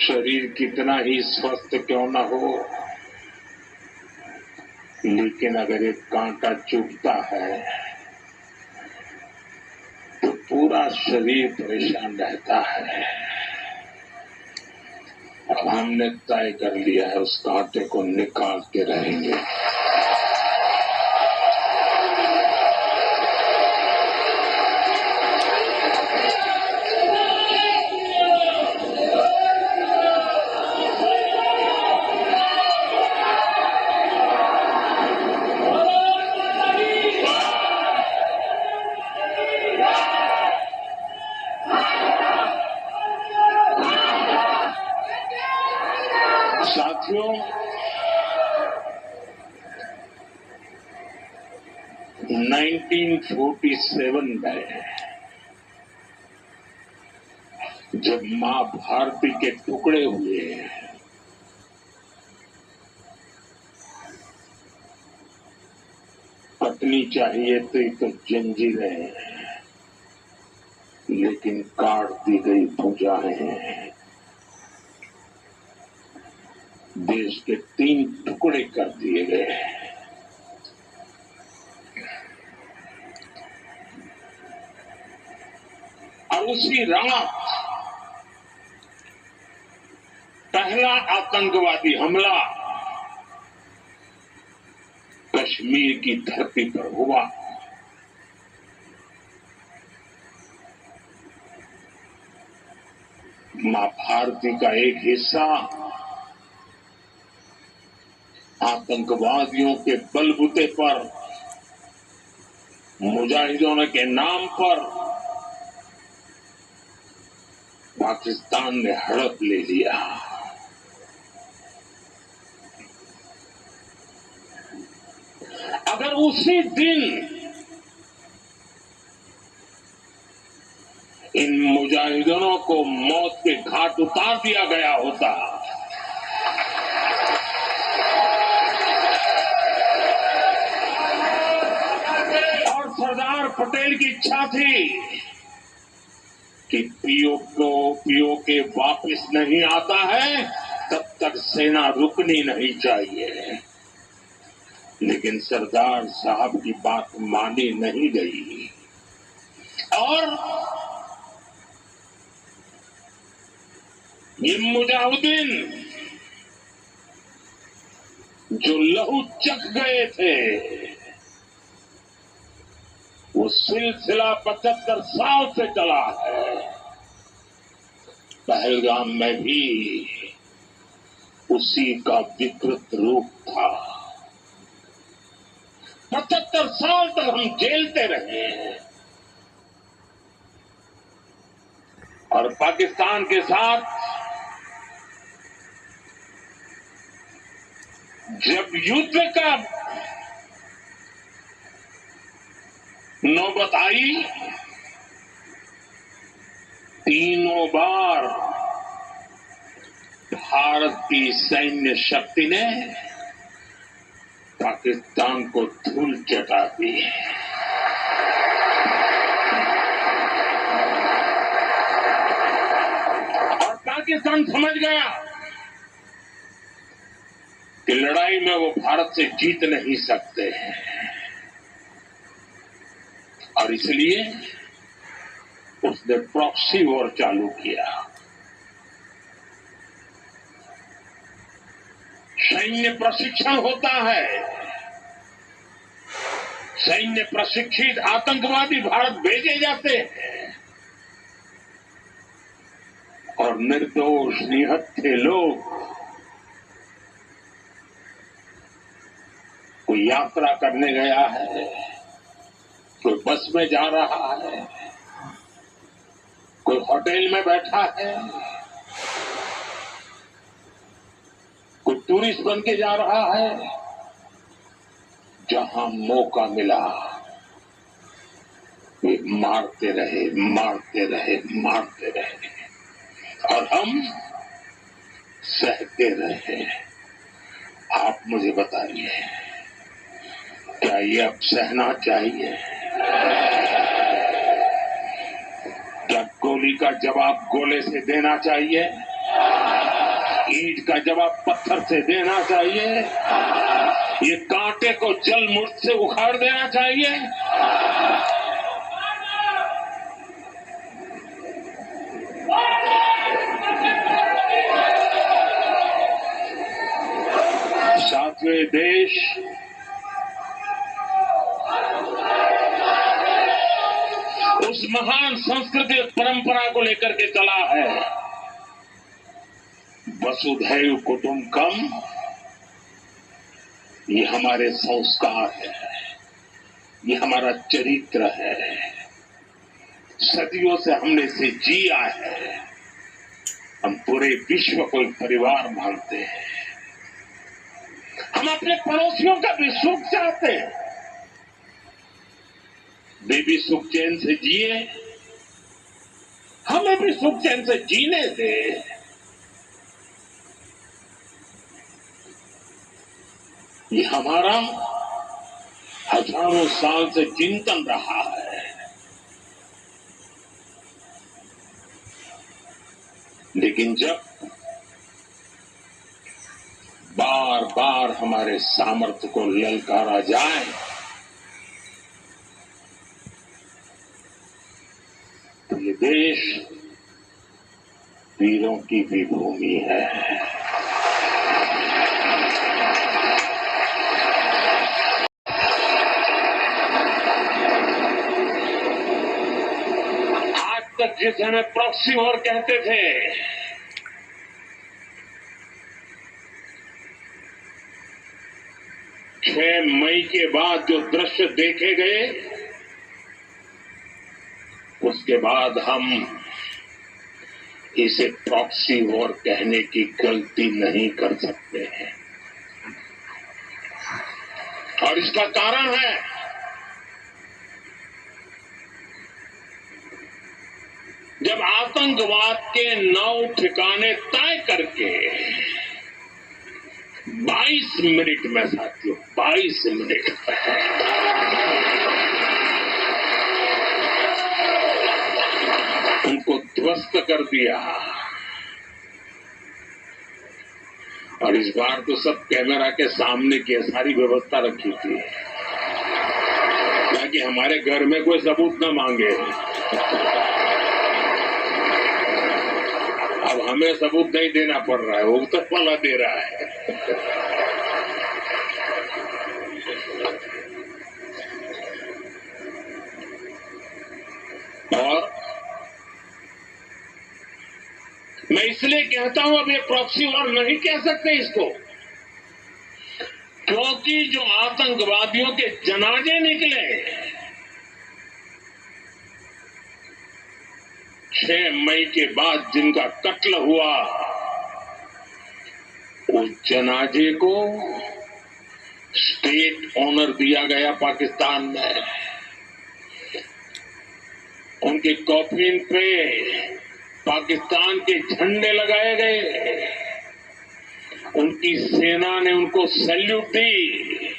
शरीर कितना ही स्वस्थ क्यों न हो, लेकिन अगर एक कांटा चुभता है तो पूरा शरीर परेशान रहता है। अब हमने तय कर लिया है उस कांटे को निकाल के रहेंगे। साथियों, 1947 में जब मां भारती के टुकड़े हुए, पत्नी चाहिए थी तो जंजीरें, लेकिन काट दी गई भुजाएं। देश के 3 टुकड़े कर दिए गए। और उसी रात पहला आतंकवादी हमला कश्मीर की धरती पर हुआ। मां भारती का एक हिस्सा आतंकवादियों के बलबूते पर, मुजाहिदों के नाम पर पाकिस्तान ने हड़प ले लिया। अगर उसी दिन इन मुजाहिदों को मौत के घाट उतार दिया गया होता, और सरदार पटेल की इच्छा थी कि पीओके वापस नहीं आता है तब तक सेना रुकनी नहीं चाहिए, लेकिन सरदार साहब की बात मानी नहीं गई और ये मुजाहिदीन जो लहू चख गए थे, वो सिलसिला 75 साल से चला है। पहलगाम में भी उसी का विकृत रूप था। 75 साल तक हम झेलते रहे और पाकिस्तान के साथ जब युद्ध का नौबत आई, तीनों बार भारत की सैन्य शक्ति ने पाकिस्तान को धूल चटा दी। और पाकिस्तान समझ गया कि लड़ाई में वो भारत से जीत नहीं सकते हैं, और इसलिए उसने प्रॉक्सी वॉर चालू किया। सैन्य प्रशिक्षण होता है, सैन्य प्रशिक्षित आतंकवादी भारत भेजे जाते हैं और निर्दोष निहत्थे लोग, कोई यात्रा करने गया है, कोई बस में जा रहा है, कोई होटल में बैठा है, कोई टूरिस्ट बन के जा रहा है, जहां मौका मिला वे मारते रहे, मारते रहे, मारते रहे और हम सहते रहे। आप मुझे बताइए, क्या ये अब सहना चाहिए? क्या गोली का जवाब गोले से देना चाहिए? ईंट का जवाब पत्थर से देना चाहिए, ये कांटे को जल मुर्द से उखाड़ देना चाहिए। सातवें देश उस महान संस्कृति और परंपरा को लेकर के चला है, वसुधैव कुटुंबकम। ये हमारे संस्कार है, ये हमारा चरित्र है, सदियों से हमने इसे जिया है। हम पूरे विश्व को एक परिवार मानते हैं। हम अपने पड़ोसियों का भी सुख चाहते हैं, वे भी सुख चैन से जिए, हमें भी सुख चैन से जीने दे। ये हमारा हजारों साल से चिंतन रहा है। लेकिन जब बार बार हमारे सामर्थ्य को ललकारा जाए, तो ये देश वीरों की भी भूमि है। आज तक जिसे हमें प्रॉक्सी वॉर कहते थे, छह मई के बाद जो दृश्य देखे गए, उसके बाद हम इसे प्रॉक्सी वॉर कहने की गलती नहीं कर सकते हैं। और इसका कारण है जब आतंकवाद के 9 ठिकाने तय करके 22 मिनट में, साथियों 22 मिनट उनको ध्वस्त कर दिया। और इस बार तो सब कैमरा के सामने की सारी व्यवस्था रखी थी ताकि हमारे घर में कोई सबूत न मांगे। अब हमें सबूत नहीं देना पड़ रहा है, वो तक वाला दे रहा है। और मैं इसलिए कहता हूं, अब ये प्रॉक्सी वॉर नहीं कह सकते इसको, क्योंकि जो आतंकवादियों के जनाजे निकले 6 मई के बाद, जिनका कत्ल हुआ, उस जनाजे को स्टेट ऑनर दिया गया पाकिस्तान में। उनके कॉफिन पे पाकिस्तान के झंडे लगाए गए, उनकी सेना ने उनको सैल्यूट दी।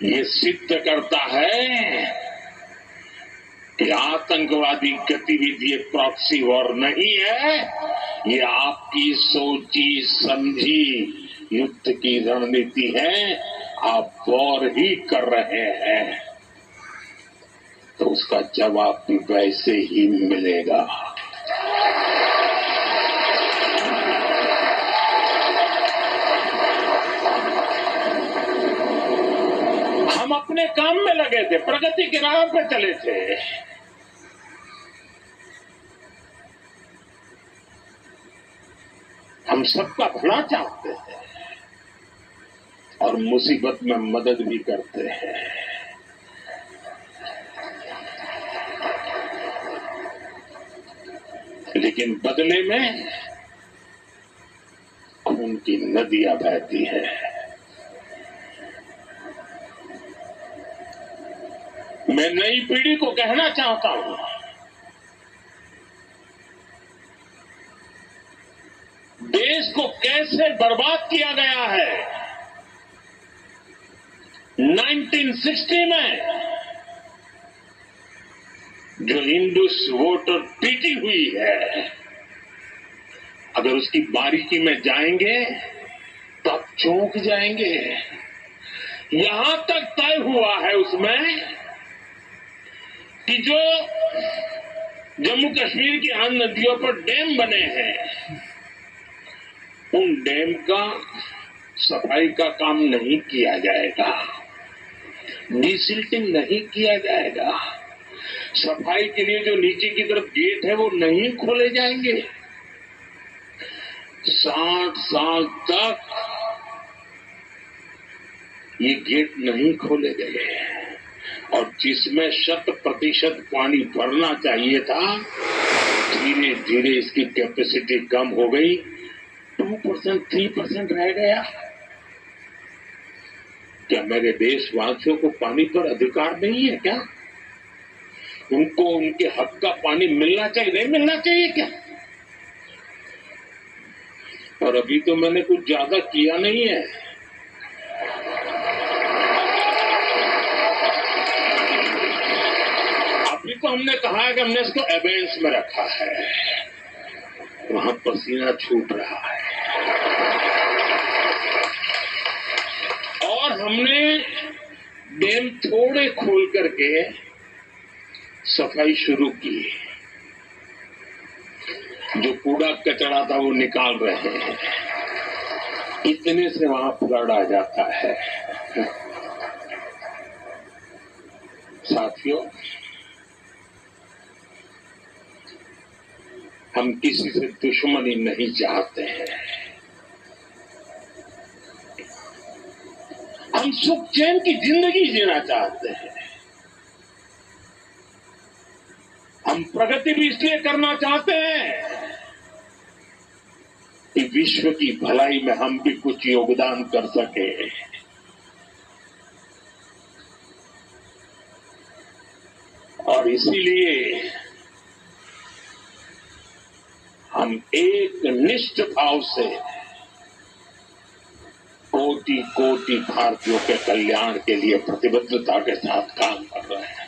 ये सिद्ध करता है कि आतंकवादी गतिविधि प्रॉक्सी वॉर नहीं है, ये आपकी सोची समझी युद्ध की रणनीति है। आप वॉर ही कर रहे हैं, तो उसका जवाब भी वैसे ही मिलेगा। हम अपने काम में लगे थे, प्रगति के राह पे चले थे। हम सबका भला चाहते हैं और मुसीबत में मदद भी करते हैं। लेकिन बदले में खून की नदियां बहती है। मैं नई पीढ़ी को कहना चाहता हूं, देश को कैसे बर्बाद किया गया है। 1960 में जो इंडस वोटर ट्रीटी हुई है, अगर उसकी बारीकी में जाएंगे तब चौंक जाएंगे। यहां तक तय हुआ है उसमें कि जो जम्मू कश्मीर की अन्य नदियों पर डैम बने हैं, उन डैम का सफाई का काम नहीं किया जाएगा, डिसिल्टिंग नहीं किया जाएगा। सफाई के लिए जो नीचे की तरफ गेट है वो नहीं खोले जाएंगे। 60 साल तक ये गेट नहीं खोले गए और जिसमें 100% पानी भरना चाहिए था, धीरे धीरे इसकी कैपेसिटी कम हो गई, 2%, 3% रह गया। क्या मेरे देशवासियों को पानी पर अधिकार नहीं है क्या? उनको उनके हक का पानी मिलना चाहिए, नहीं मिलना चाहिए क्या? और अभी तो मैंने कुछ ज्यादा किया नहीं है। अभी तो हमने कहा है कि हमने इसको एबेंस में रखा है, वहां पसीना छूट रहा है और हमने डैम थोड़े खोल करके सफाई शुरू की। जो कूड़ा कचरा था वो निकाल रहे हैं, इतने से वहां फ्लड आ जाता है। साथियों, हम किसी से दुश्मनी नहीं चाहते हैं, हम सुख चैन की जिंदगी जीना चाहते हैं। हम प्रगति भी इसलिए करना चाहते हैं कि विश्व की भलाई में हम भी कुछ योगदान कर सके। और इसीलिए हम एक निष्ठ भाव से कोटि कोटि भारतीयों के कल्याण के लिए प्रतिबद्धता के साथ काम कर रहे हैं।